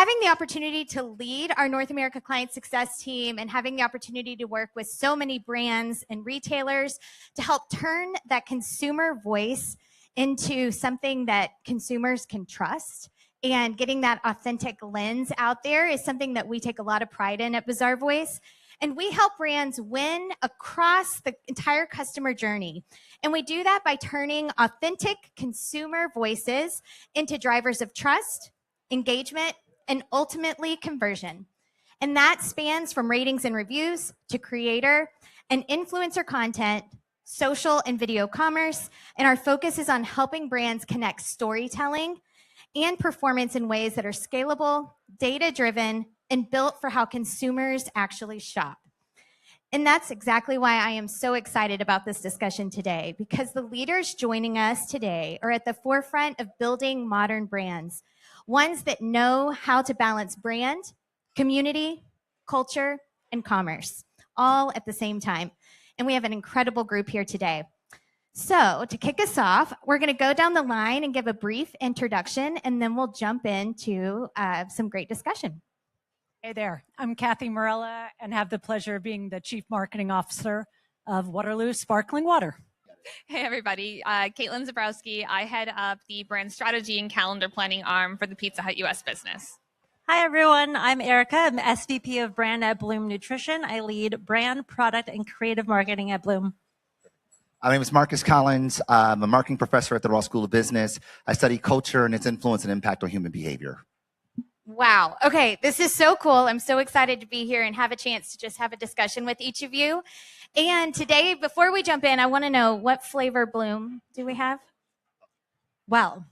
having the opportunity to lead our North America Client Success team and having the opportunity to work with so many brands and retailers to help turn that consumer voice into something that consumers can trust and getting that authentic lens out there is something that we take a lot of pride in at Bazaarvoice. And we help brands win across the entire customer journey. And we do that by turning authentic consumer voices into drivers of trust, engagement, and ultimately conversion. And that spans from ratings and reviews to creator and influencer content, social and video commerce. And our focus is on helping brands connect storytelling and performance in ways that are scalable, data-driven, and built for how consumers actually shop. And that's exactly why I am so excited about this discussion today, because the leaders joining us today are at the forefront of building modern brands, ones that know how to balance brand, community, culture, and commerce, all at the same time. And we have an incredible group here today. So to kick us off, we're going to go down the line and give a brief introduction, and then we'll jump into some great discussion. Hey there, I'm Kathy Morella and have the pleasure of being the Chief Marketing Officer of Waterloo Sparkling Water. Hey everybody, Caitlin Zabrowski. I head up the brand strategy and calendar planning arm for the Pizza Hut US business. Hi everyone, I'm Erica. I'm SVP of Brand at Bloom Nutrition. I lead brand, product, and creative marketing at Bloom. My name is Marcus Collins. I'm a marketing professor at the Ross School of Business. I study culture and its influence and impact on human behavior. Wow. Okay, this is so cool. I'm so excited to be here and have a chance to just have a discussion with each of you. And today, before we jump in, I want to know, what flavor Bloom do we have? Well,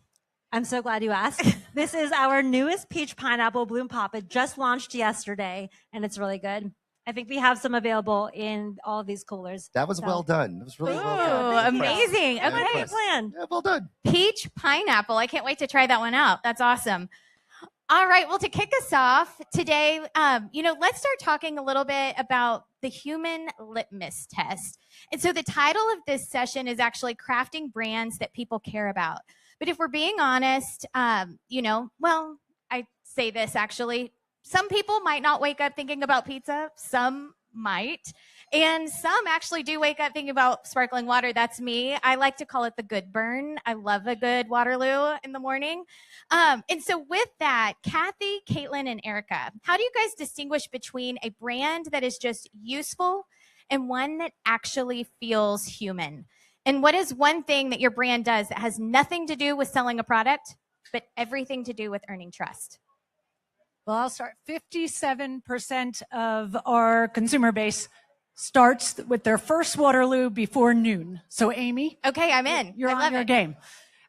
I'm so glad you asked. This is our newest peach pineapple Bloom Pop. It just launched yesterday, and it's really good. I think we have some available in all of these coolers. That was well done. That was really well done. Oh, amazing. Okay. Plan. Yeah, well done. Peach pineapple. I can't wait to try that one out. That's awesome. All right. Well, to kick us off today, let's start talking a little bit about the human litmus test. And so the title of this session is actually Crafting Brands That People Care About. But if we're being honest, I say this actually, some people might not wake up thinking about pizza. Some might. And some actually do wake up thinking about sparkling water. That's me. I like to call it the good burn. I love a good Waterloo in the morning. And so with that, Kathy, Caitlin, and Erica, how do you guys distinguish between a brand that is just useful and one that actually feels human? And what is one thing that your brand does that has nothing to do with selling a product, but everything to do with earning trust? Well, I'll start. 57% of our consumer base starts with their first Waterloo before noon. So Amy. Okay, I'm in. You're on your game.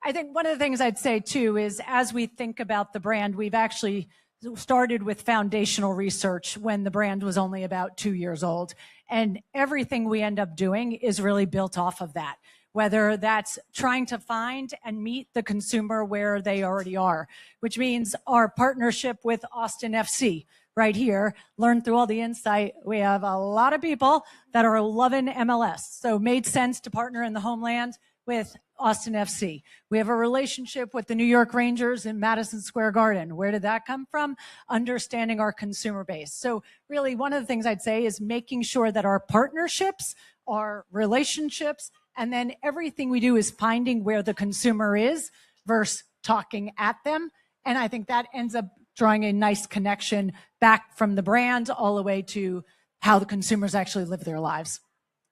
I think one of the things I'd say too is as we think about the brand, we've actually started with foundational research when the brand was only about 2 years old. And everything we end up doing is really built off of that, whether that's trying to find and meet the consumer where they already are, which means our partnership with Austin FC right here, learn through all the insight. We have a lot of people that are loving MLS. So it made sense to partner in the homeland with Austin FC. We have a relationship with the New York Rangers in Madison Square Garden. Where did that come from? Understanding our consumer base. So really one of the things I'd say is making sure that our partnerships, our relationships, and then everything we do is finding where the consumer is versus talking at them. And I think that ends up drawing a nice connection back from the brand all the way to how the consumers actually live their lives.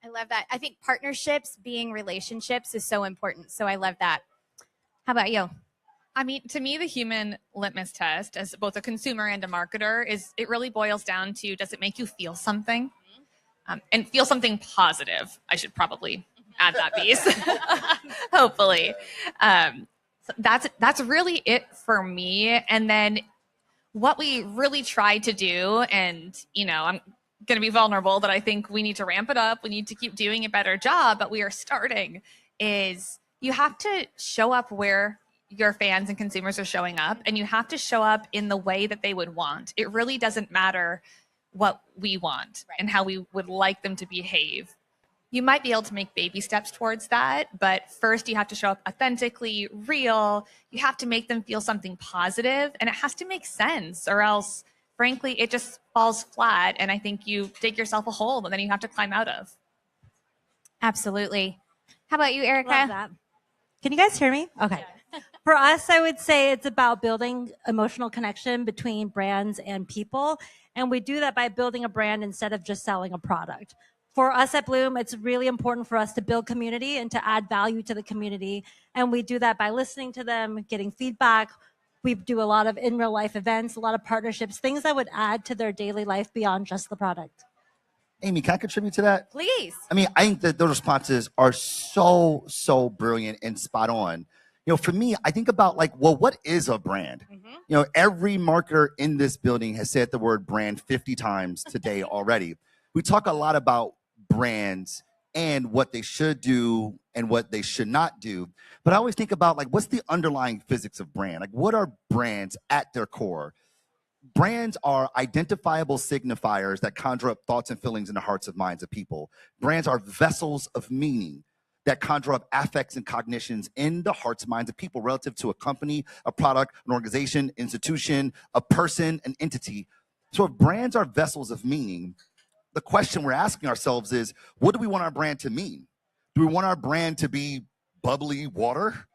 I love that. I think partnerships being relationships is so important. So I love that. How about you? I mean, to me, the human litmus test as both a consumer and a marketer is it really boils down to, does it make you feel something? And feel something positive. I should probably add that piece, hopefully. So that's really it for me. And then what we really try to do, and, I'm going to be vulnerable that I think we need to ramp it up. We need to keep doing a better job, but we are starting, is you have to show up where your fans and consumers are showing up, and you have to show up in the way that they would want. It really doesn't matter what we want and how we would like them to behave. You might be able to make baby steps towards that, but first you have to show up authentically, real. You have to make them feel something positive, and it has to make sense, or else, frankly, it just falls flat. And I think you dig yourself a hole that then you have to climb out of. Absolutely. How about you, Erica? Love that. Can you guys hear me? Okay. For us, I would say it's about building emotional connection between brands and people. And we do that by building a brand instead of just selling a product. For us at Bloom, it's really important for us to build community and to add value to the community. And we do that by listening to them, getting feedback. We do a lot of in real life events, a lot of partnerships, things that would add to their daily life beyond just the product. Amy, can I contribute to that? Please. I mean, I think that those responses are so brilliant and spot on. You know, for me, I think about like, well, what is a brand? You know, every marketer in this building has said the word brand 50 times today already. We talk a lot about brands and what they should do and what they should not do. But I always think about like, what's the underlying physics of brand? Like, what are brands at their core? Brands are identifiable signifiers that conjure up thoughts and feelings in the hearts and minds of people. Brands are vessels of meaning that conjure up affects and cognitions in the hearts and minds of people relative to a company, a product, an organization, institution, a person, an entity. So if brands are vessels of meaning, the question we're asking ourselves is, what do we want our brand to mean? Do we want our brand to be bubbly water?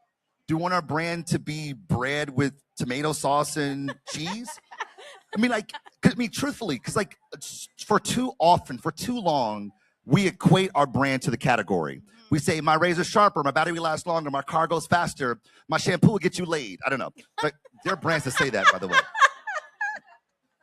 Do we want our brand to be bread with tomato sauce and cheese? I mean, like, truthfully, because like for too long, we equate our brand to the category. We say, my razor's sharper, my battery lasts longer, my car goes faster, my shampoo will get you laid. I don't know. But there are brands that say that, by the way.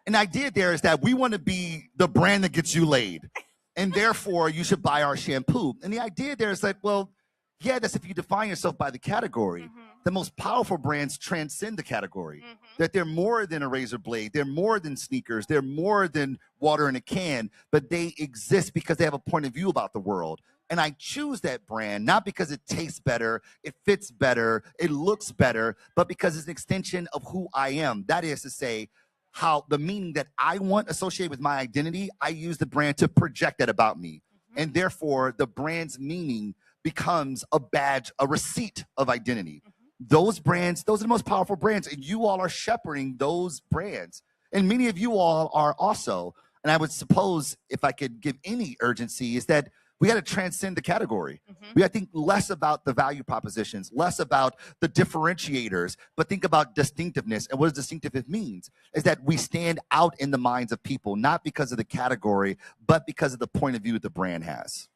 And the idea there is that we want to be the brand that gets you laid. And therefore, you should buy our shampoo. And the idea there is that, well, yeah, that's if you define yourself by the category. The most powerful brands transcend the category. That they're more than a razor blade. They're more than sneakers. They're more than water in a can. But they exist because they have a point of view about the world. And I choose that brand not because it tastes better, it fits better, it looks better, but because it's an extension of who I am. That is to say, how the meaning that I want associated with my identity, I use the brand to project that about me. And therefore, the brand's meaning becomes a badge, a receipt of identity. Those brands, those are the most powerful brands, and you all are shepherding those brands. And many of you all are also. And I would suppose, if I could give any urgency, is that we got to transcend the category. We got to think less about the value propositions, less about the differentiators, but think about distinctiveness. And what distinctiveness means is that we stand out in the minds of people, not because of the category, but because of the point of view the brand has.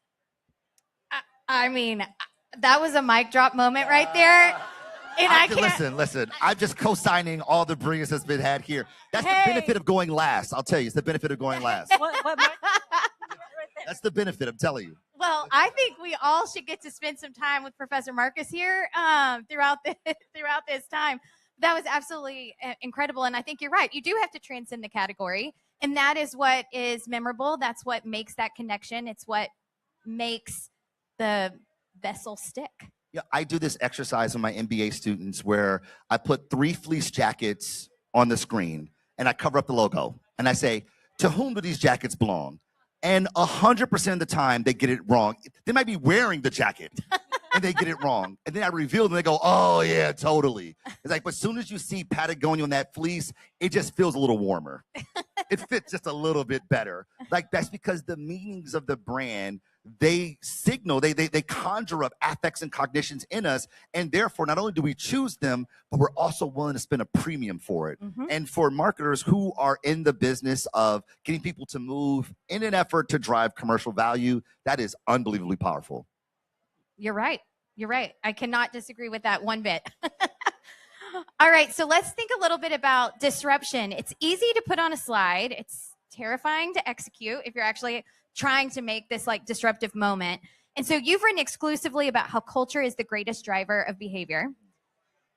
I mean, that was a mic drop moment right there. And I can't Listen. I'm just co-signing all the brilliance that's been had here. That's the benefit of going last. I'll tell you, it's the benefit of going last. That's the benefit, I'm telling you. Well, I think we all should get to spend some time with Professor Marcus here throughout this time. That was absolutely incredible. And I think you're right. You do have to transcend the category. And that is what is memorable. That's what makes that connection. It's what makes the vessel stick. Yeah, I do this exercise with my MBA students where I put 3 fleece jackets on the screen and I cover up the logo. And I say, to whom do these jackets belong? And 100% of the time, they get it wrong. They might be wearing the jacket, and they get it wrong. And then I reveal them, and they go, oh, yeah, totally. It's like, but as soon as you see Patagonia on that fleece, it just feels a little warmer. It fits just a little bit better. Like, that's because the meanings of the brand, they signal, they conjure up affects and cognitions in us. And therefore, not only do we choose them, but we're also willing to spend a premium for it. And for marketers who are in the business of getting people to move in an effort to drive commercial value, that is unbelievably powerful. You're right. You're right. I cannot disagree with that one bit. All right. So let's think a little bit about disruption. It's easy to put on a slide. It's terrifying to execute if you're actually trying to make this like disruptive moment. And so you've written exclusively about how culture is the greatest driver of behavior.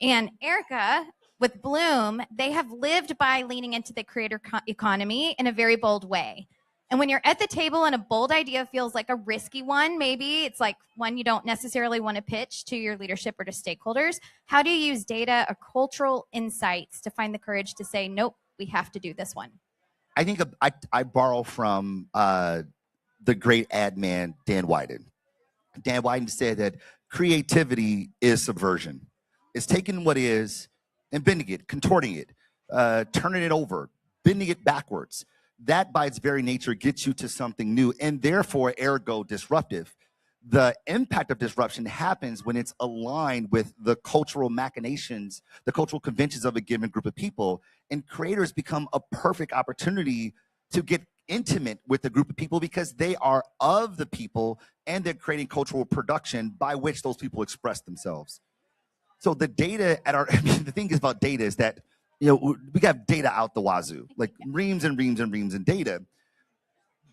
And Erica, with Bloom, they have lived by leaning into the creator economy in a very bold way. And when you're at the table and a bold idea feels like a risky one, maybe it's like one you don't necessarily want to pitch to your leadership or to stakeholders, how do you use data or cultural insights to find the courage to say, nope, we have to do this one? I think I borrow from the great ad man, Dan Whiten. Dan Whiten said that creativity is subversion. It's taking what is and bending it, contorting it, turning it over, bending it backwards. That by its very nature gets you to something new and therefore ergo disruptive. The impact of disruption happens when it's aligned with the cultural machinations, the cultural conventions of a given group of people, and creators become a perfect opportunity to get intimate with a group of people because they are of the people and they're creating cultural production by which those people express themselves. So the data at our, the thing is about data is that, we got data out the wazoo, like reams and reams and reams of data.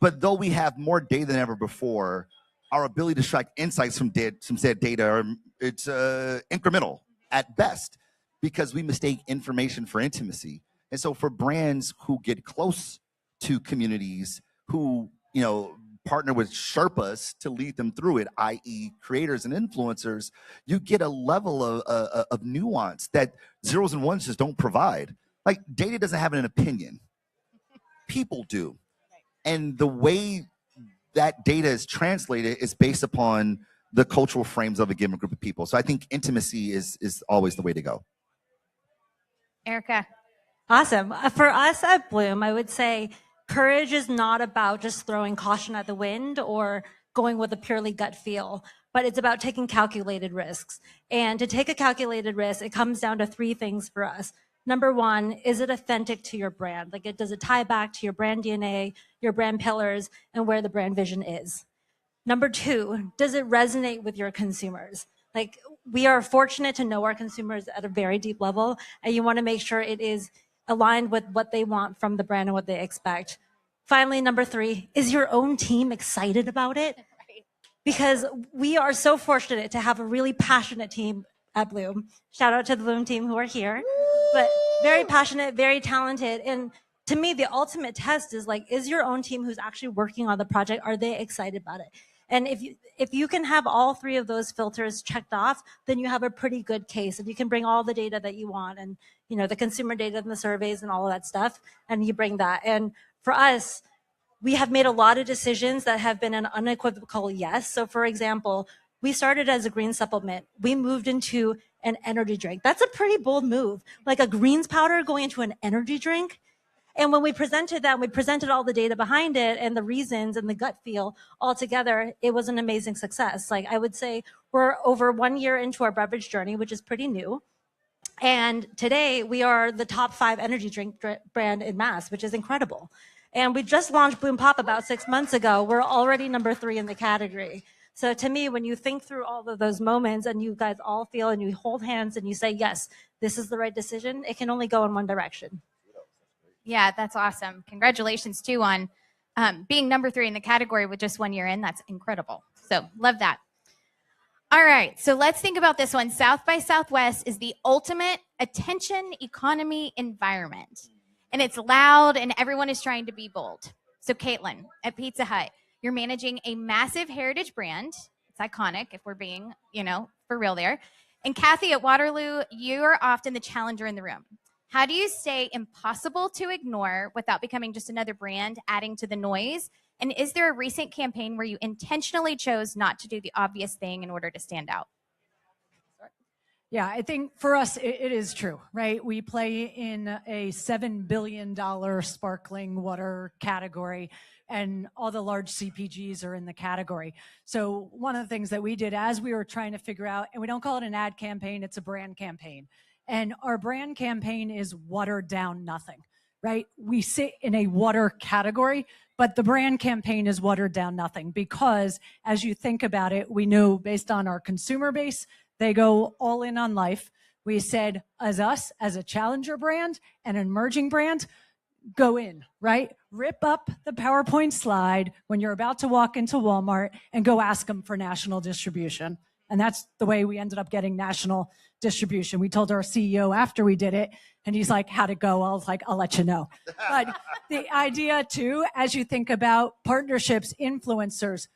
But though we have more data than ever before, our ability to extract insights from said data, it's incremental at best because we mistake information for intimacy. And so for brands who get close to communities, who, partner with Sherpas to lead them through it, i.e. creators and influencers, you get a level of nuance that zeros and ones just don't provide. Like data doesn't have an opinion. People do. And the way that data is translated is based upon the cultural frames of a given group of people. So I think intimacy is always the way to go. Erica. Awesome. For us at Bloom, I would say courage is not about just throwing caution at the wind or going with a purely gut feel, but it's about taking calculated risks. And to take a calculated risk, it comes down to three things for us. Number one, is it authentic to your brand? Does it tie back to your brand DNA, your brand pillars, and where the brand vision is? Number two, does it resonate with your consumers? We are fortunate to know our consumers at a very deep level, and you want to make sure it is aligned with what they want from the brand and what they expect. Finally, number three, is your own team excited about it? Because we are so fortunate to have a really passionate team at Bloom. Shout out to the Bloom team who are here, but very passionate, very talented. And to me, the ultimate test is your own team who's actually working on the project, are they excited about it? And if you can have all three of those filters checked off, then you have a pretty good case. And you can bring all the data that you want and, the consumer data and the surveys and all of that stuff, and you bring that. And for us, we have made a lot of decisions that have been an unequivocal yes. So for example, we started as a green supplement. We moved into an energy drink. That's a pretty bold move. Like a greens powder going into an energy drink. And when we presented that, we presented all the data behind it and the reasons and the gut feel all together, it was an amazing success. I would say we're over 1 year into our beverage journey, which is pretty new. And today we are the top 5 energy drink brand in mass, which is incredible. And we just launched Bloom Pop about 6 months ago. We're already number 3 in the category. So to me, when you think through all of those moments and you guys all feel and you hold hands and you say, yes, this is the right decision, it can only go in one direction. Yeah, that's awesome. Congratulations too on being number 3 in the category with just 1 year in. That's incredible. So love that. All right, so let's think about this one. South by Southwest is the ultimate attention economy environment. And it's loud and everyone is trying to be bold. So Caitlin, at Pizza Hut, you're managing a massive heritage brand. It's iconic if we're being, for real there. And Kathy at Waterloo, you're often the challenger in the room. How do you stay impossible to ignore without becoming just another brand adding to the noise? And is there a recent campaign where you intentionally chose not to do the obvious thing in order to stand out? Yeah, I think for us, it is true, right? We play in a $7 billion sparkling water category, and all the large CPGs are in the category. So one of the things that we did as we were trying to figure out, and we don't call it an ad campaign, it's a brand campaign. And our brand campaign is watered down nothing, right? We sit in a water category, but the brand campaign is watered down nothing because as you think about it, we know based on our consumer base, they go all in on life. We said as us, as a challenger brand and an emerging brand, go in, right? Rip up the PowerPoint slide when you're about to walk into Walmart and go ask them for national distribution. And that's the way we ended up getting national distribution. We told our CEO after we did it, and he's like, how'd it go? I was like, I'll let you know. But the idea too, as you think about partnerships, influencers,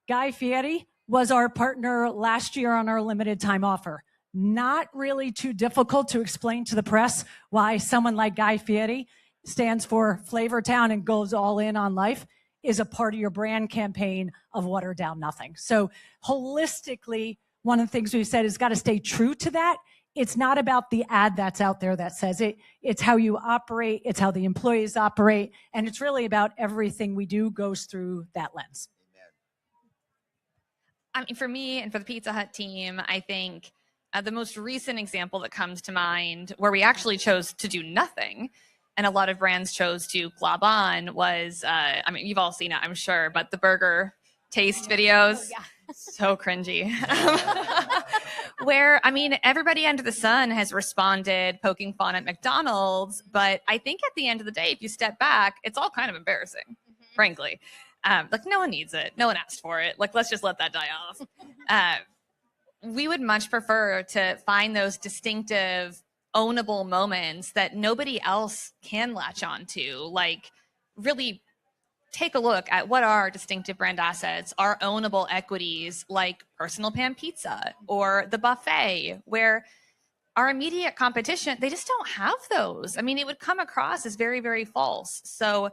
Guy Fieri was our partner last year on our limited time offer. Not really too difficult to explain to the press why someone like Guy Fieri stands for Flavor Town and goes all in on life. is a part of your brand campaign of water down nothing. So holistically, one of the things we've said is got to stay true to that. It's not about the ad that's out there that says it. It's how you operate. It's how the employees operate. And it's really about everything we do goes through that lens. I mean, for me and for the Pizza Hut team, I think the most recent example that comes to mind where we actually chose to do nothing and a lot of brands chose to glob on was, I mean, you've all seen it, I'm sure, but the burger taste videos, so cringy. Where, I mean, everybody under the sun has responded poking fun at McDonald's, but I think at the end of the day, if you step back, it's all kind of embarrassing, frankly. Like, no one needs it. No one asked for it. Like, let's just let that die off. We would much prefer to find those distinctive, ownable moments that nobody else can latch on to. Like, really take a look at what are our distinctive brand assets, our ownable equities, like Personal Pan Pizza or the buffet, where our immediate competition, they just don't have those. I mean, it would come across as very, very false. So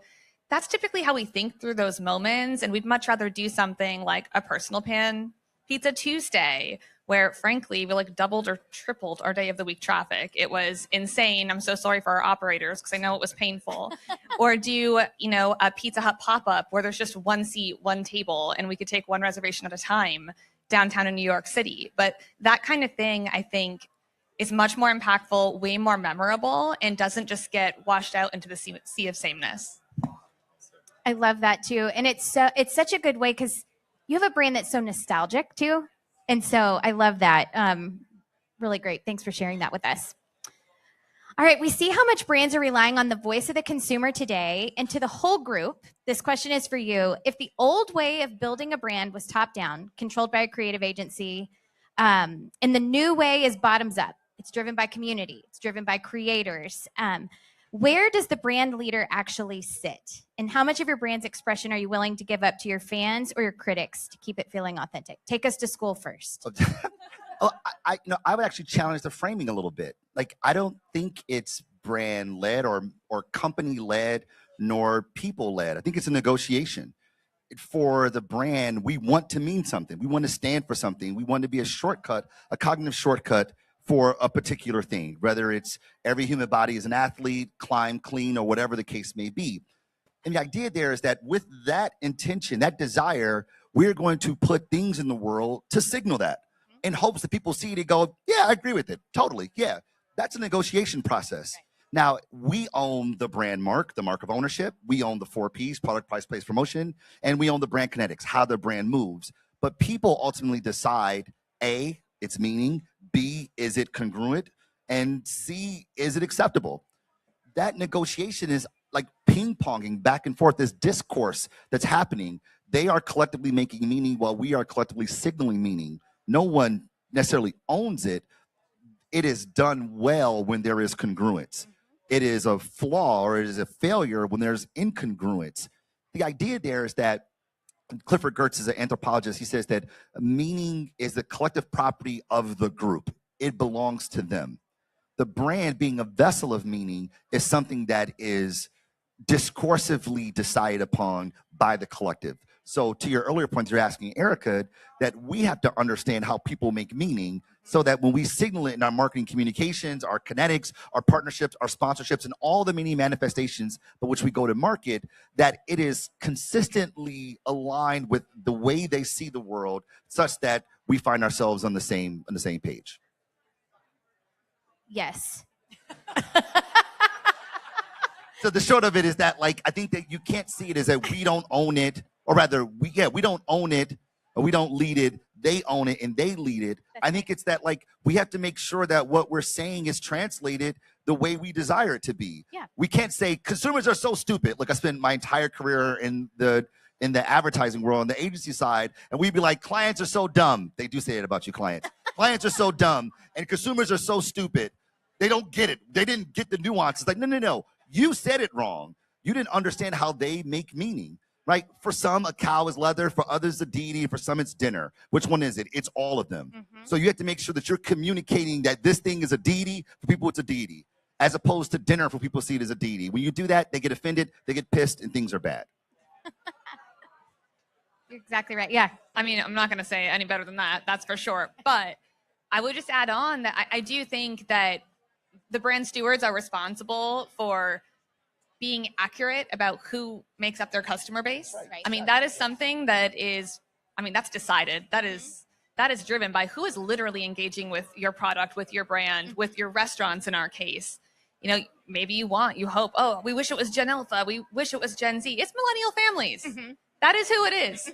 that's typically how we think through those moments. And we'd much rather do something like a Personal Pan Pizza Tuesday, where frankly, we like doubled or tripled our day of the week traffic. It was insane. I'm so sorry for our operators because I know it was painful. Or do, you know, a Pizza Hut pop-up where there's just one seat, one table, and we could take one reservation at a time downtown in New York City. But that kind of thing, I think, is much more impactful, way more memorable, and doesn't just get washed out into the sea of sameness. I love that too. And it's such a good way because you have a brand that's so nostalgic too. And so I love that. Really great. Thanks for sharing that with us. All right. We see how much brands are relying on the voice of the consumer today. And to the whole group, this question is for you. If the old way of building a brand was top down, controlled by a creative agency, and the new way is bottoms up, it's driven by community, it's driven by creators. Where does the brand leader actually sit? And how much of your brand's expression are you willing to give up to your fans or your critics to keep it feeling authentic? Take us to school first. I would actually challenge the framing a little bit. Like, I don't think it's brand led or company led nor people led. I think it's a negotiation. For the brand, we want to mean something. We want to stand for something. We want to be a shortcut, a cognitive shortcut for a particular thing, whether it's every human body is an athlete, climb, clean, or whatever the case may be. And the idea there is that with that intention, that desire, we're going to put things in the world to signal that in hopes that people see it and go, yeah, I agree with it. Totally. Yeah. That's a negotiation process. Right. Now, we own the brand mark, the mark of ownership. We own the 4 Ps, product, price, place, promotion, and we own the brand kinetics, how the brand moves. But people ultimately decide, A, its meaning, B, is it congruent, and C, is it acceptable? That negotiation is like ping-ponging back and forth, this discourse that's happening. They are collectively making meaning while we are collectively signaling meaning. No one necessarily owns it. It is done well when there is congruence. It is a flaw or it is a failure when there's incongruence. The idea there is that Clifford Geertz is an anthropologist. He says that meaning is the collective property of the group. It belongs to them. The brand, being a vessel of meaning, is something that is discursively decided upon by the collective. So to your earlier point, you're asking Erica, that we have to understand how people make meaning so that when we signal it in our marketing communications, our kinetics, our partnerships, our sponsorships, and all the many manifestations by which we go to market, that it is consistently aligned with the way they see the world, such that we find ourselves on the same page. Yes. So the short of it is that, like, I think that you can't see it as that we don't own it, or rather, we don't own it, or we don't lead it. They own it and they lead it. I think it's that, like, we have to make sure that what we're saying is translated the way we desire it to be. Yeah. We can't say consumers are so stupid. Look, I spent my entire career in the advertising world, on the agency side, and we'd be like, clients are so dumb. They do say it about you, clients. Clients are so dumb, and consumers are so stupid. They don't get it. They didn't get the nuances. Like, no. You said it wrong. You didn't understand how they make meaning, right? For some, a cow is leather. For others, a deity. For some, it's dinner. Which one is it? It's all of them. Mm-hmm. So you have to make sure that you're communicating that this thing is a deity. For people, it's a deity. As opposed to dinner, for people see it as a deity. When you do that, they get offended, they get pissed, and things are bad. You're exactly right. Yeah. I mean, I'm not going to say any better than that. That's for sure. But I would just add on that I do think that the brand stewards are responsible for being accurate about who makes up their customer base. Right. I mean, that is something that is, I mean, that's decided. That is driven by who is literally engaging with your product, with your brand, with your restaurants in our case. You know, maybe you hope, oh, we wish it was Gen Alpha. We wish it was Gen Z. It's millennial families. That is who it is.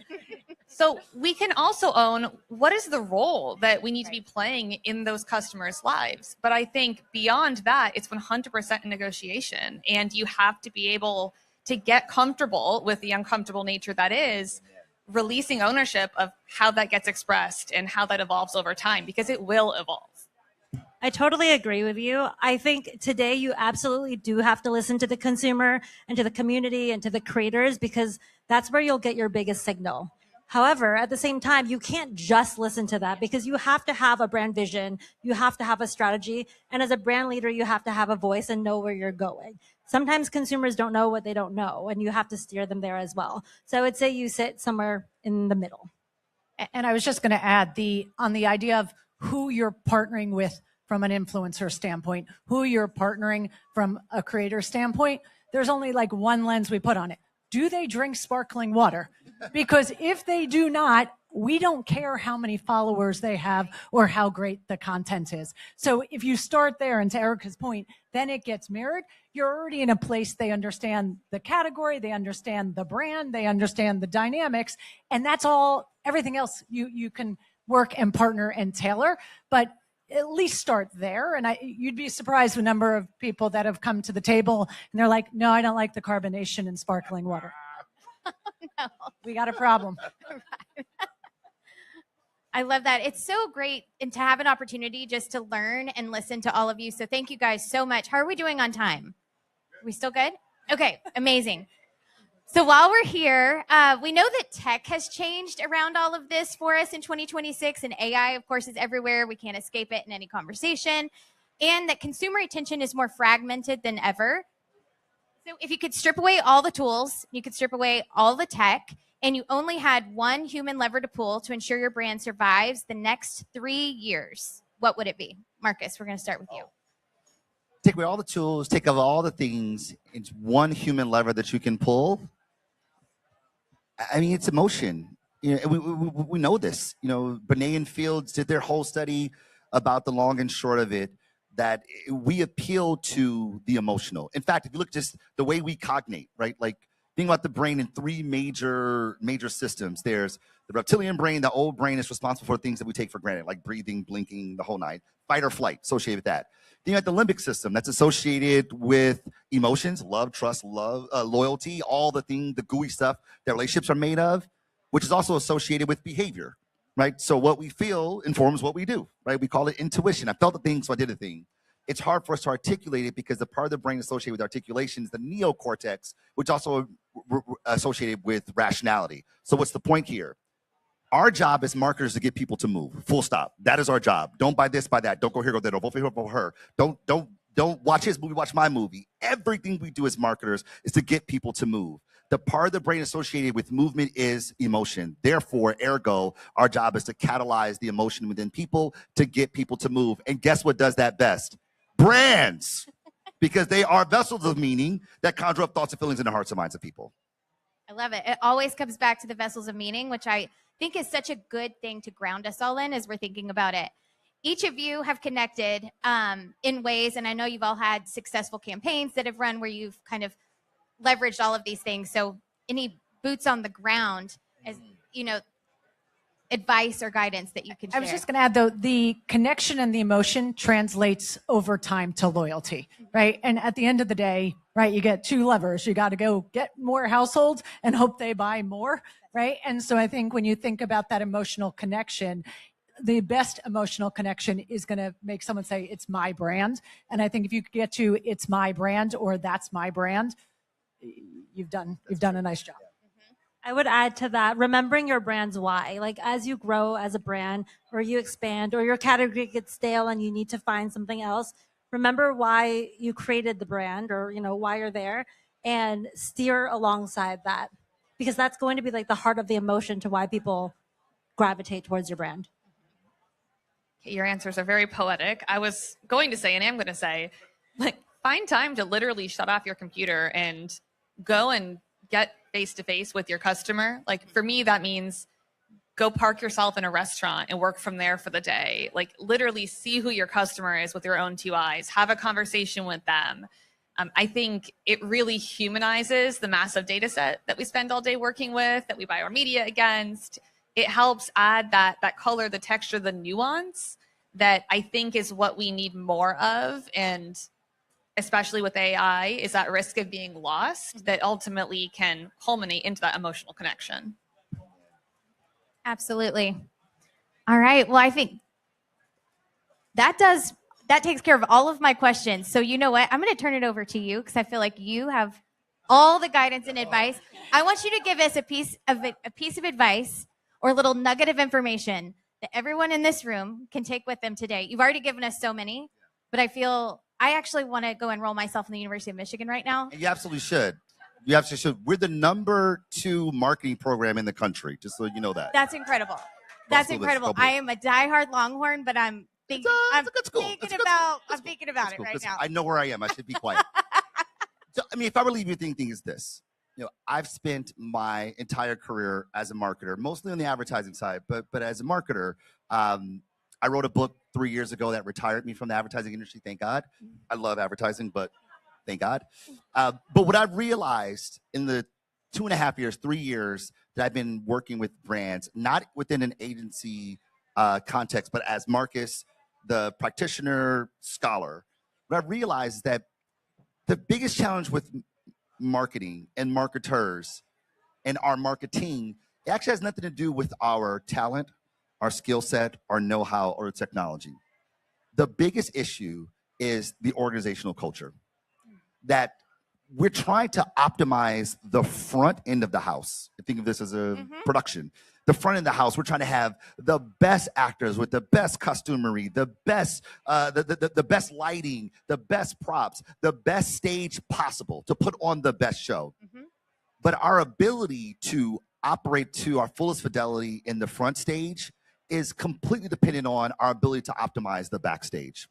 So we can also own what is the role that we need to be playing in those customers' lives. But I think beyond that, it's 100% a negotiation. And you have to be able to get comfortable with the uncomfortable nature that is releasing ownership of how that gets expressed and how that evolves over time, because it will evolve. I totally agree with you. I think today you absolutely do have to listen to the consumer and to the community and to the creators, because that's where you'll get your biggest signal. However, at the same time, you can't just listen to that, because you have to have a brand vision. You have to have a strategy. And as a brand leader, you have to have a voice and know where you're going. Sometimes consumers don't know what they don't know, and you have to steer them there as well. So I would say you sit somewhere in the middle. And I was just going to add on the idea of who you're partnering with from an influencer standpoint, who you're partnering from a creator standpoint. There's only like one lens we put on it. Do they drink sparkling water? Because if they do not, we don't care how many followers they have or how great the content is. So if you start there, and to Erica's point, then it gets mirrored. You're already in a place they understand the category, they understand the brand, they understand the dynamics, and that's all. Everything else you can work and partner and tailor, but at least start there. And you'd be surprised the number of people that have come to the table and they're like, no, I don't like the carbonation in sparkling water. No. We got a problem. I love that. It's so great and to have an opportunity just to learn and listen to all of you. So thank you guys so much. How are we doing on time? Are we still good? Okay, amazing. So while we're here, we know that tech has changed around all of this for us in 2026, and AI, of course, is everywhere. We can't escape it in any conversation, and that consumer attention is more fragmented than ever. So if you could strip away all the tools, you could strip away all the tech, and you only had one human lever to pull to ensure your brand survives the next 3 years, what would it be? Marcus, we're going to start with you. Take away all the tools, take away all the things. It's one human lever that you can pull. I mean, it's emotion. You know, we know this. You know, Benet and Fields did their whole study about the long and short of it, that we appeal to the emotional. In fact, if you look just the way we cognate, right? Like, think about the brain in three major systems. There's the reptilian brain. The old brain is responsible for things that we take for granted, like breathing, blinking, the whole nine. Fight or flight, associated with that. Then you have the limbic system that's associated with emotions, love, trust, loyalty, all the gooey stuff that relationships are made of, which is also associated with behavior, right? So what we feel informs what we do, right? We call it intuition. I felt the thing, so I did the thing. It's hard for us to articulate it because the part of the brain associated with articulation is the neocortex, which also associated with rationality. So what's the point here? Our job as marketers is to get people to move. Full stop. That is our job. Don't buy this, buy that. Don't go here, go there. Don't vote for him, vote for her. Don't watch his movie, watch my movie. Everything we do as marketers is to get people to move. The part of the brain associated with movement is emotion. Therefore, ergo, our job is to catalyze the emotion within people to get people to move. And guess what does that best? Brands. Because they are vessels of meaning that conjure up thoughts and feelings in the hearts and minds of people. I love it. It always comes back to the vessels of meaning, which I think is such a good thing to ground us all in as we're thinking about it. Each of you have connected in ways, and I know you've all had successful campaigns that have run where you've kind of leveraged all of these things. So any boots on the ground, as you know, advice or guidance that you can share? I was just going to add, though, the connection and the emotion translates over time to loyalty, right? And at the end of the day, right, you get two levers. You got to go get more households and hope they buy more, right? And so I think when you think about that emotional connection, the best emotional connection is going to make someone say, it's my brand. And I think if you could get to it's my brand or that's my brand, you've done a nice job. I would add to that, remembering your brand's why. Like as you grow as a brand or you expand or your category gets stale and you need to find something else, remember why you created the brand or, you know, why you're there and steer alongside that. because that's going to be like the heart of the emotion to why people gravitate towards your brand. Your answers are very poetic. I was going to say, and I'm going to say, like, find time to literally shut off your computer and go and get face to face with your customer. Like, for me, that means go park yourself in a restaurant and work from there for the day. Like, literally see who your customer is with your own two eyes, have a conversation with them. I think it really humanizes the massive data set that we spend all day working with, that we buy our media against. It helps add that color, the texture, the nuance that I think is what we need more of. And especially with AI, is that risk of being lost that ultimately can culminate into that emotional connection. Absolutely. All right. Well, I think that takes care of all of my questions. So you know what? I'm going to turn it over to you because I feel like you have all the guidance and advice. I want you to give us a piece of advice or a little nugget of information that everyone in this room can take with them today. You've already given us so many, but I feel I actually want to go enroll myself in the University of Michigan right now. You absolutely should. You absolutely should. We're the #2 marketing program in the country, just so you know that. That's incredible. That's incredible. I am a diehard Longhorn, but I'm thinking about it right now. I know where I am. I should be quiet. So, I mean, if I were to leave you thinking is this, I've spent my entire career as a marketer, mostly on the advertising side, but as a marketer, I wrote a book 3 years ago that retired me from the advertising industry. Thank God. I love advertising, but thank God. But what I've realized in the 2.5 years, 3 years that I've been working with brands, not within an agency context, but as Marcus, the practitioner, scholar, what I've realized is that the biggest challenge with marketing and marketers and our marketing, it actually has nothing to do with our talent, our skill set, our know-how, or technology. The biggest issue is the organizational culture. That we're trying to optimize the front end of the house. Think of this as a production. The front end of the house, we're trying to have the best actors with the best costumery, the best, the best lighting, the best props, the best stage possible to put on the best show. But our ability to operate to our fullest fidelity in the front stage is completely dependent on our ability to optimize the backstage.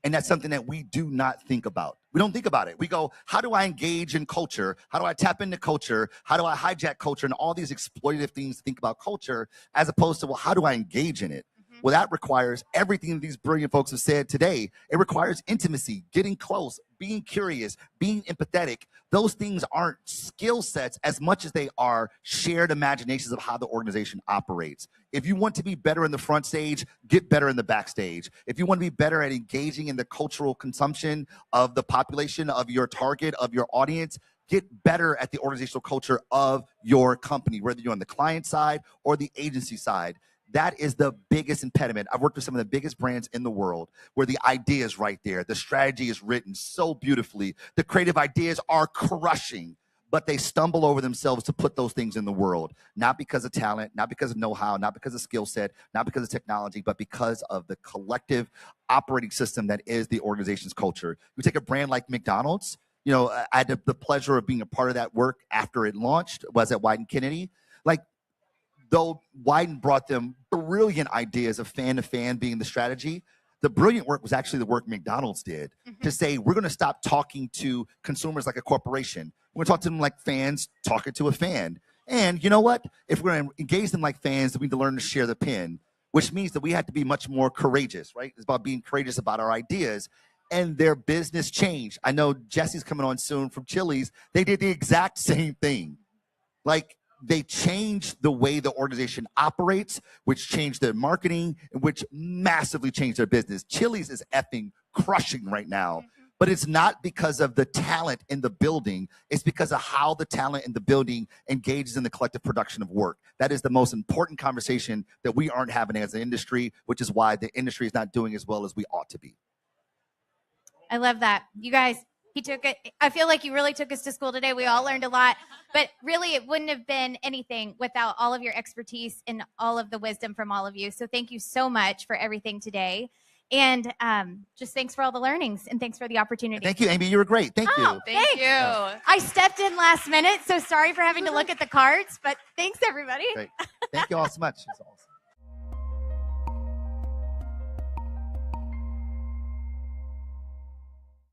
And that's something that we do not think about. We don't think about it. We go, how do I engage in culture? How do I tap into culture? How do I hijack culture? And all these exploitative things to think about culture, as opposed to, well, how do I engage in it? Well, that requires everything that these brilliant folks have said today. It requires intimacy, getting close, being curious, being empathetic. Those things aren't skill sets as much as they are shared imaginations of how the organization operates. If you want to be better in the front stage, get better in the backstage. If you want to be better at engaging in the cultural consumption of the population, of your target, of your audience, get better at the organizational culture of your company, whether you're on the client side or the agency side. That is the biggest impediment. I've worked with some of the biggest brands in the world where the idea is right there. The strategy is written so beautifully. The creative ideas are crushing, but they stumble over themselves to put those things in the world. Not because of talent, not because of know-how, not because of skill set, not because of technology, but because of the collective operating system that is the organization's culture. You take a brand like McDonald's. I had the pleasure of being a part of that work after it launched, was at Wyden Kennedy. Though Wyden brought them brilliant ideas of fan-to-fan being the strategy, the brilliant work was actually the work McDonald's did to say, we're going to stop talking to consumers like a corporation. We're going to talk to them like fans talking to a fan. And you know what? If we're going to engage them like fans, then we need to learn to share the pen, which means that we have to be much more courageous, right? It's about being courageous about our ideas. And their business changed. I know Jesse's coming on soon from Chili's. They did the exact same thing. They changed the way the organization operates, which changed their marketing, which massively changed their business. Chili's is effing crushing right now, but it's not because of the talent in the building. It's because of how the talent in the building engages in the collective production of work. That is the most important conversation that we aren't having as an industry, which is why the industry is not doing as well as we ought to be. I love that. You guys, he took it. I feel like you really took us to school today. We all learned a lot, but really it wouldn't have been anything without all of your expertise and all of the wisdom from all of you. So thank you so much for everything today. And just thanks for all the learnings and thanks for the opportunity. Thank you, Amy. You were great. Thank you. Thank you. I stepped in last minute, so sorry for having to look at the cards, but thanks everybody. Great. Thank you all so much. It's awesome.